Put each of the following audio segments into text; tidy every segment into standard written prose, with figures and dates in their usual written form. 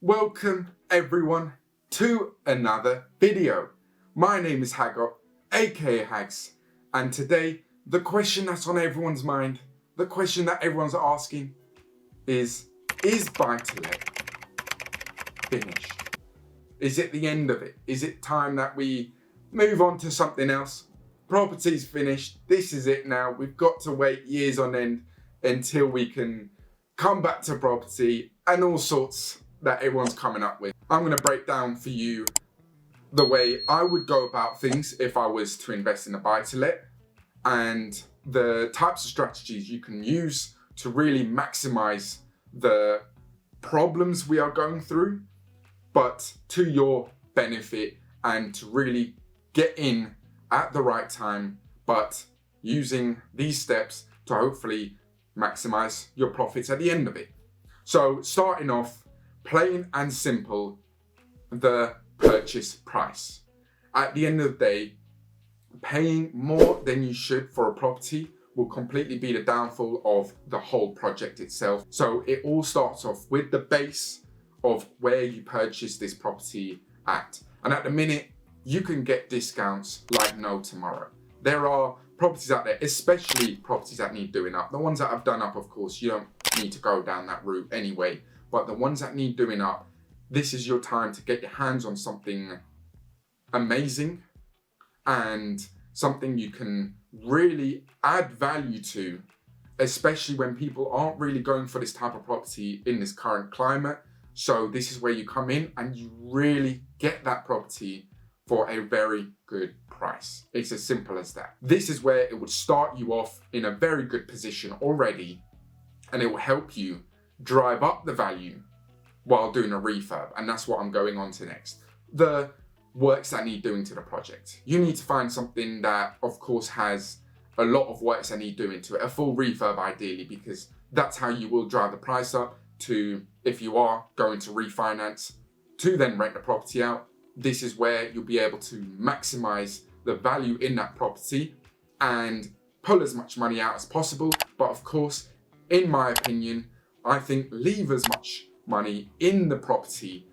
Welcome everyone to another video. My name is Haggart, aka Hags, and today the question that's on everyone's mind, the question that everyone's asking is buy-to-let finished? Is it the end of it? Is it time that we move on to something else? Property's finished, this is it now. We've got to wait years on end until we can come back to property and all sorts that everyone's coming up with. I'm going to break down for you the way I would go about things if I was to invest in a buy-to-let and the types of strategies you can use to really maximize the problems we are going through, but to your benefit and to really get in at the right time, but using these steps to hopefully maximize your profits at the end of it. So starting off, plain and simple, the purchase price. At the end of the day, paying more than you should for a property will completely be the downfall of the whole project itself. So it all starts off with the base of where you purchase this property at. And at the minute, you can get discounts like no tomorrow. There are properties out there, especially properties that need doing up. The ones that I've done up, of course, you don't need to go down that route anyway. But the ones that need doing up, this is your time to get your hands on something amazing and something you can really add value to, especially when people aren't really going for this type of property in this current climate. So this is where you come in and you really get that property for a very good price. It's as simple as that. This is where it would start you off in a very good position already, and it will help you drive up the value while doing a refurb. And that's what I'm going on to next. The works that need doing to the project. You need to find something that, of course, has a lot of works that need doing to it. A full refurb ideally, because that's how you will drive the price up to, if you are going to refinance, to then rent the property out. This is where you'll be able to maximize the value in that property and pull as much money out as possible. But of course, in my opinion, I think leave as much money in the property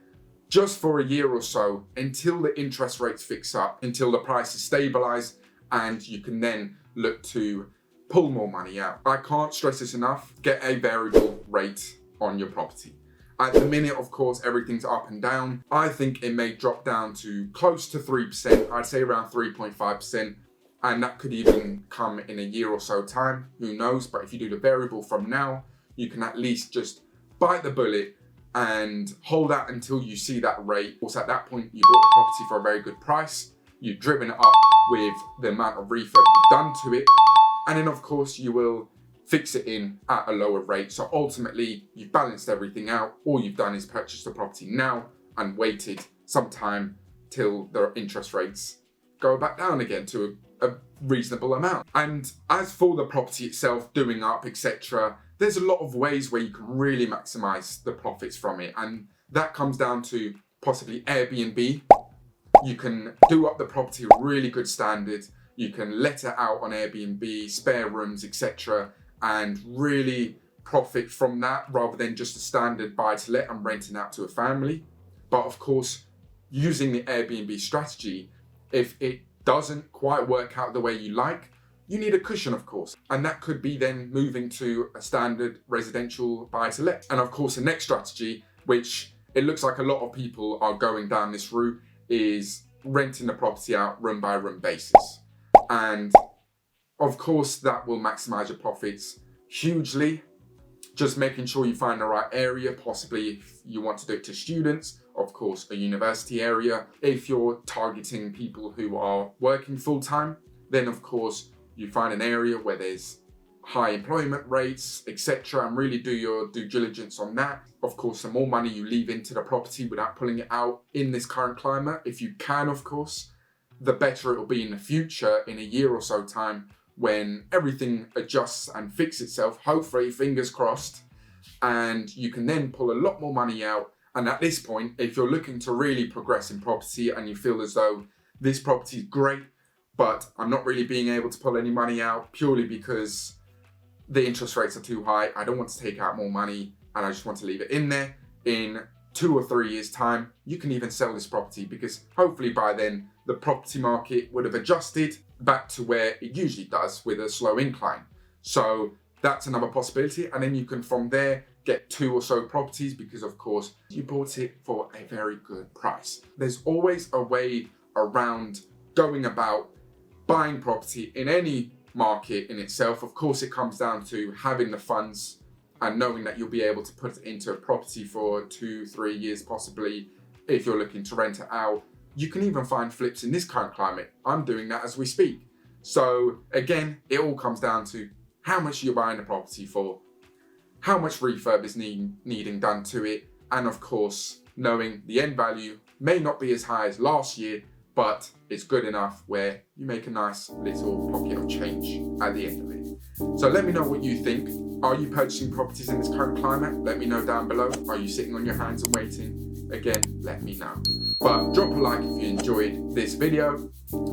just for a year or so until the interest rates fix up, until the price is stabilized, and you can then look to pull more money out. I can't stress this enough, get a variable rate on your property. At the minute, of course, everything's up and down. I think it may drop down to close to 3%, I'd say around 3.5%, and that could even come in a year or so time, who knows? But if you do the variable from now, you can at least just bite the bullet and hold out until you see that rate. Also, at that point, you bought the property for a very good price. You've driven it up with the amount of refurb you've done to it. And then, of course, you will fix it in at a lower rate. So ultimately, you've balanced everything out. All you've done is purchase the property now and waited some time till the interest rates go back down again to a reasonable amount. And as for the property itself, doing up, etc., there's a lot of ways where you can really maximize the profits from it. And that comes down to possibly Airbnb. You can do up the property with really good standard. You can let it out on Airbnb, spare rooms, etc., and really profit from that rather than just a standard buy-to-let and renting out to a family. But of course, using the Airbnb strategy, if it doesn't quite work out the way you like, you need a cushion, of course. And that could be then moving to a standard residential buy-to-let. And of course, the next strategy, which it looks like a lot of people are going down this route, is renting the property out room by room basis. And of course, that will maximize your profits hugely. Just making sure you find the right area, possibly if you want to do it to students, of course, a university area. If you're targeting people who are working full-time, then of course, you find an area where there's high employment rates, etc., and really do your due diligence on that. Of course, the more money you leave into the property without pulling it out in this current climate, if you can, of course, the better it will be in the future, in a year or so time, when everything adjusts and fixes itself, hopefully, fingers crossed, and you can then pull a lot more money out. And at this point, if you're looking to really progress in property and you feel as though this property is great, but I'm not really being able to pull any money out purely because the interest rates are too high, I don't want to take out more money and I just want to leave it in there. In 2 or 3 years time, you can even sell this property, because hopefully by then the property market would have adjusted back to where it usually does with a slow incline. So that's another possibility. And then you can from there get 2 or so properties, because of course you bought it for a very good price. There's always a way around going about buying property in any market in itself. Of course, it comes down to having the funds and knowing that you'll be able to put it into a property for 2-3 years, possibly, if you're looking to rent it out. You can even find flips in this current climate. I'm doing that as we speak. So again, it all comes down to how much you're buying the property for, how much refurb is needing done to it, and of course, knowing the end value may not be as high as last year, but it's good enough where you make a nice little pocket of change at the end of it. So let me know what you think. Are you purchasing properties in this current climate? Let me know down below. Are you sitting on your hands and waiting? Again, let me know. But drop a like if you enjoyed this video.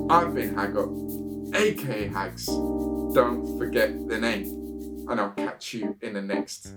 I've been Haggot, aka Hags. Don't forget the name. And I'll catch you in the next